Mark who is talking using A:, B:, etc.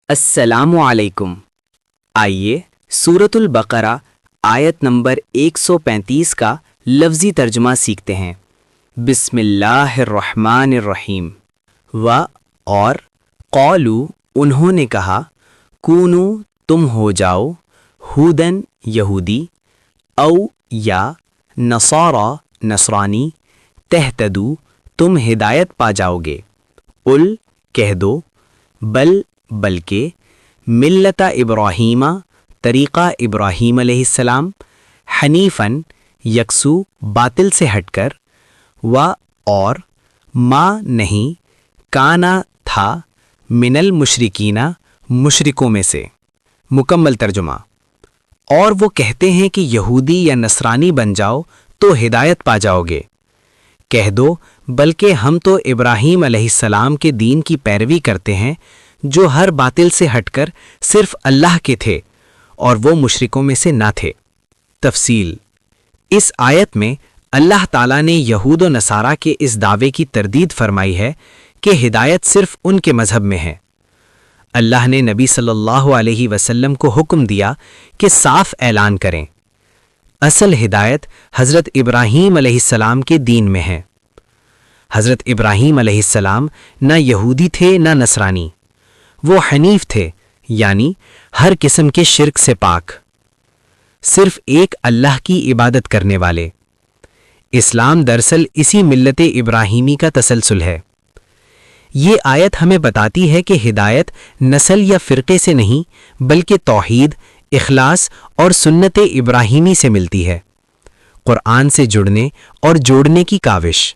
A: السلام علیکم۔ آئیے سورۃ البقرہ آیت نمبر 135 کا لفظی ترجمہ سیکھتے ہیں۔ بسم اللہ الرحمن الرحیم۔ اور قولو انہوں نے کہا، کونو تم ہو جاؤ، ہودن یہودی، او یا نصارا نصرانی، تہتدو تم ہدایت پا جاؤ گے۔ قل کہہ دو، بلکہ ملت ابراہیمہ طریقہ ابراہیم علیہ السلام، حنیفاً یکسو باطل سے ہٹ کر، اور ما نہیں کانا تھا من المشرکین مشرکوں میں سے۔ مکمل ترجمہ۔ اور وہ کہتے ہیں کہ یہودی یا نصرانی بن جاؤ تو ہدایت پا جاؤ گے۔ کہہ دو بلکہ ہم تو ابراہیم علیہ السلام کے دین کی پیروی کرتے ہیں جو ہر باطل سے ہٹ کر صرف اللہ کے تھے اور وہ مشرکوں میں سے نہ تھے۔ تفصیل۔ اس آیت میں اللہ تعالیٰ نے یہود و نصارہ کے اس دعوے کی تردید فرمائی ہے کہ ہدایت صرف ان کے مذہب میں ہے۔ اللہ نے نبی صلی اللہ علیہ وسلم کو حکم دیا کہ صاف اعلان کریں، اصل ہدایت حضرت ابراہیم علیہ السلام کے دین میں ہے۔ حضرت ابراہیم علیہ السلام نہ یہودی تھے نہ نصرانی، وہ حنیف تھے، یعنی ہر قسم کے شرک سے پاک، صرف ایک اللہ کی عبادت کرنے والے۔ اسلام دراصل اسی ملت ابراہیمی کا تسلسل ہے۔ یہ آیت ہمیں بتاتی ہے کہ ہدایت نسل یا فرقے سے نہیں بلکہ توحید، اخلاص اور سنت ابراہیمی سے ملتی ہے، قرآن سے جڑنے اور جوڑنے کی کاوش۔